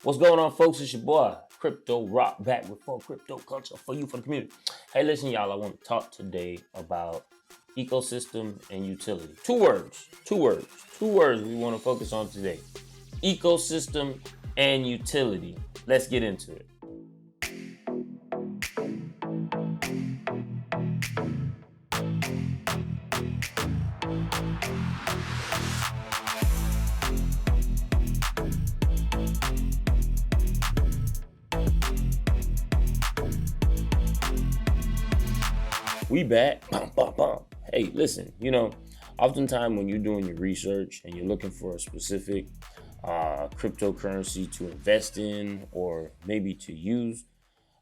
What's going on, folks? It's your boy, Crypto Rock, back with more crypto culture for you, for the community. Hey, listen, y'all, I want to talk today about ecosystem and utility. Two words we want to focus on today. Ecosystem and utility. Let's get into it. We back. Hey, listen, oftentimes when you're doing your research and you're looking for a specific cryptocurrency to invest in or maybe to use,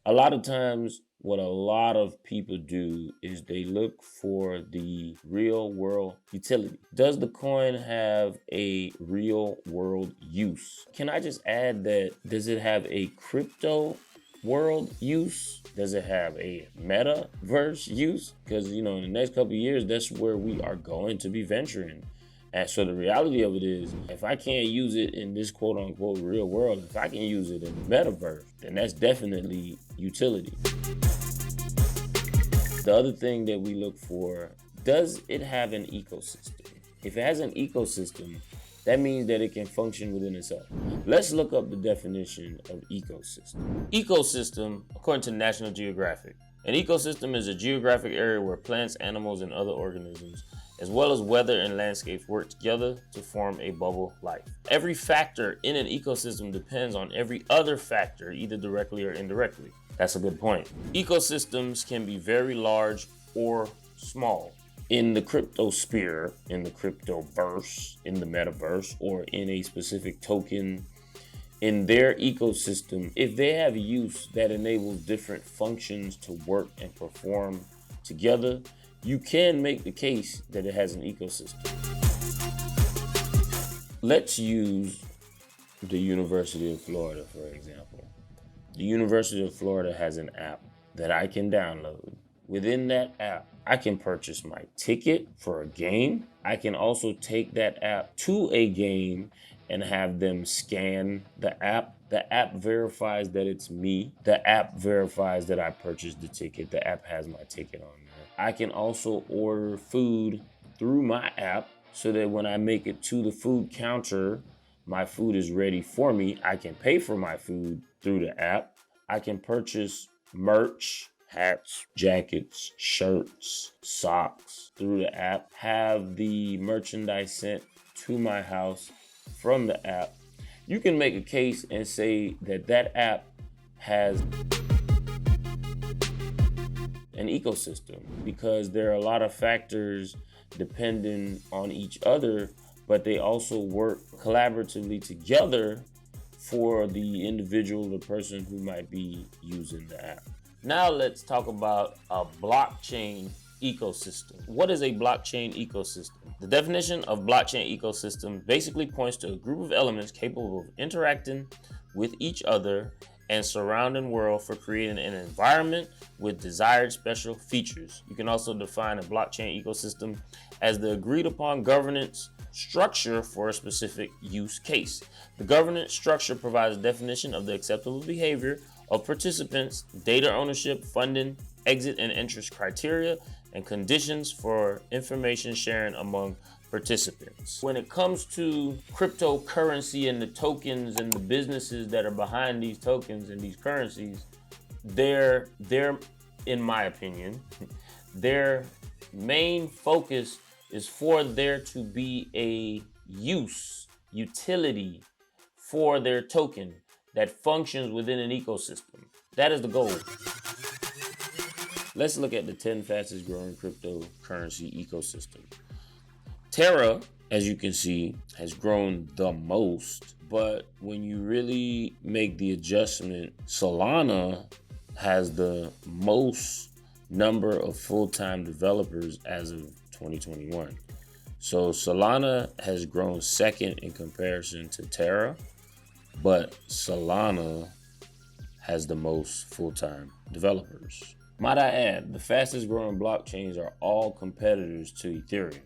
a lot of times what a lot of people do is they look for the real world utility. Does the coin have a real world use? Can I just add that, does it have a crypto world use? Does it have a metaverse use? Because in the next couple of years, that's where we are going to be venturing. And so the reality of it is, if I can't use it in this quote unquote real world, if I can use it in the metaverse, then that's definitely utility. The other thing that we look for, does it have an ecosystem? If it has an ecosystem, that means that it can function within itself. Let's look up the definition of ecosystem. Ecosystem, according to National Geographic, an ecosystem is a geographic area where plants, animals, and other organisms, as well as weather and landscapes, work together to form a bubble life. Every factor in an ecosystem depends on every other factor, either directly or indirectly. That's a good point. Ecosystems can be very large or small. In the cryptosphere, in the cryptoverse, in the metaverse, or in a specific token, in their ecosystem, if they have use that enables different functions to work and perform together, you can make the case that it has an ecosystem. Let's use the University of Florida, for example. The University of Florida has an app that I can download. Within that app, I can purchase my ticket for a game. I can also take that app to a game and have them scan the app. The app verifies that it's me. The app verifies that I purchased the ticket. The app has my ticket on there. I can also order food through my app so that when I make it to the food counter, my food is ready for me. I can pay for my food through the app. I can purchase merch, hats, jackets, shirts, socks through the app, have the merchandise sent to my house from the app. You can make a case and say that that app has an ecosystem because there are a lot of factors depending on each other, but they also work collaboratively together for the individual, the person who might be using the app. Now let's talk about a blockchain ecosystem. What is a blockchain ecosystem? The definition of blockchain ecosystem basically points to a group of elements capable of interacting with each other and surrounding world for creating an environment with desired special features. You can also define a blockchain ecosystem as the agreed upon governance structure for a specific use case. The governance structure provides a definition of the acceptable behavior of participants, data ownership, funding, exit and interest criteria, and conditions for information sharing among participants. When it comes to cryptocurrency and the tokens and the businesses that are behind these tokens and these currencies, they're in my opinion, their main focus is for there to be a utility for their token that functions within an ecosystem. That is the goal. Let's look at the 10 fastest growing cryptocurrency ecosystem. Terra, as you can see, has grown the most, but when you really make the adjustment, Solana has the most number of full-time developers as of 2021. So Solana has grown second in comparison to Terra, but Solana has the most full-time developers. Might I add, the fastest growing blockchains are all competitors to Ethereum.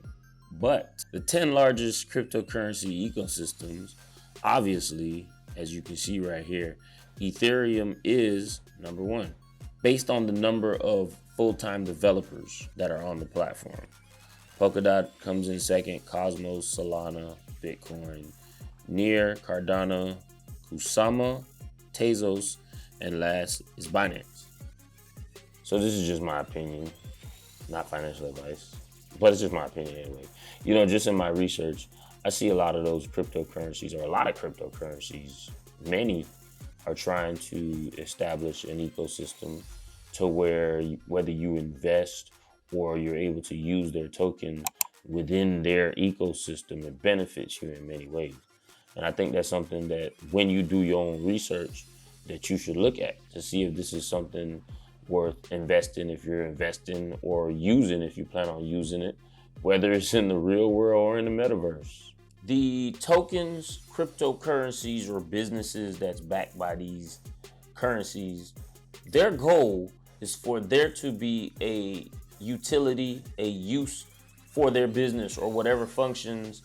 But the 10 largest cryptocurrency ecosystems obviously as you can see right here, Ethereum is number one, based on the number of full-time developers that are on the platform. Polkadot comes in second, Cosmos, Solana, Bitcoin, Near, Cardano, Kusama, Tezos, and last is Binance. So this is just my opinion, not financial advice, but it's just my opinion anyway. You know, just in my research, I see a lot of those cryptocurrencies, or a lot of cryptocurrencies, many are trying to establish an ecosystem to where whether you invest or you're able to use their token within their ecosystem, it benefits you in many ways. And I think that's something that when you do your own research that you should look at to see if this is something worth investing if you're investing, or using if you plan on using it, whether it's in the real world or in the metaverse. The tokens, cryptocurrencies, or businesses that's backed by these currencies, their goal is for there to be a utility, a use for their business or whatever functions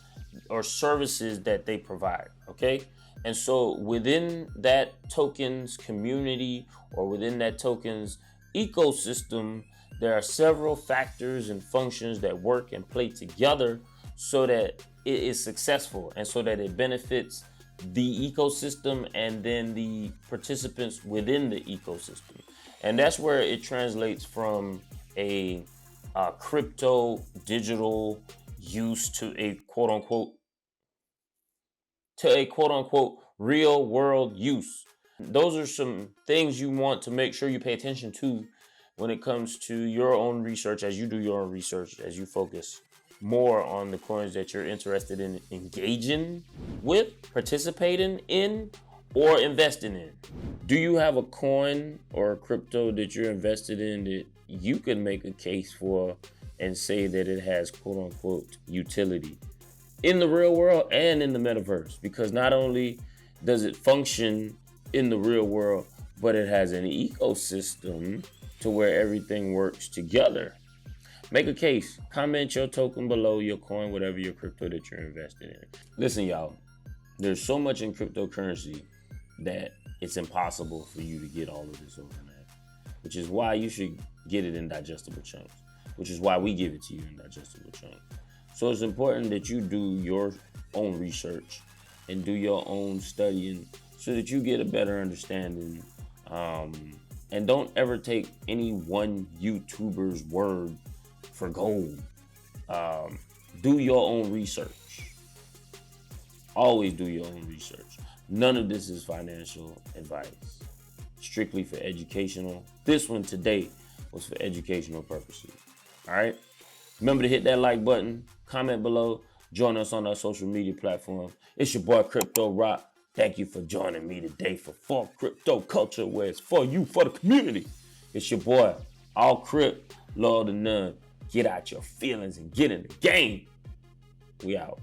or services that they provide, okay? And so within that token's community or within that token's ecosystem, there are several factors and functions that work and play together so that it is successful and so that it benefits the ecosystem and then the participants within the ecosystem. And that's where it translates from a crypto digital use to a quote unquote real world use. Those are some things you want to make sure you pay attention to when it comes to your own research, as you do your own research, as you focus more on the coins that you're interested in engaging with, participating in, or investing in. Do you have a coin or a crypto that you're invested in that you can make a case for and say that it has quote unquote utility in the real world and in the metaverse? Because not only does it function in the real world, but it has an ecosystem to where everything works together. Make a case. Comment your token below, your coin, whatever your crypto that you're invested in. Listen, y'all, there's so much in cryptocurrency that it's impossible for you to get all of this overnight, which is why you should get it in digestible chunks, which is why we give it to you in digestible chunks. So it's important that you do your own research and do your own studying so that you get a better understanding. And don't ever take any one YouTuber's word for gold. Do your own research. Always do your own research. None of this is financial advice. Strictly for educational. This one today was for educational purposes. All right? Remember to hit that like button, comment below, join us on our social media platforms. It's your boy Crypto Rock. Thank you for joining me today for Crypto Culture, where it's for you, for the community. It's your boy, All Crypt, Lord of None. Get out your feelings and get in the game. We out.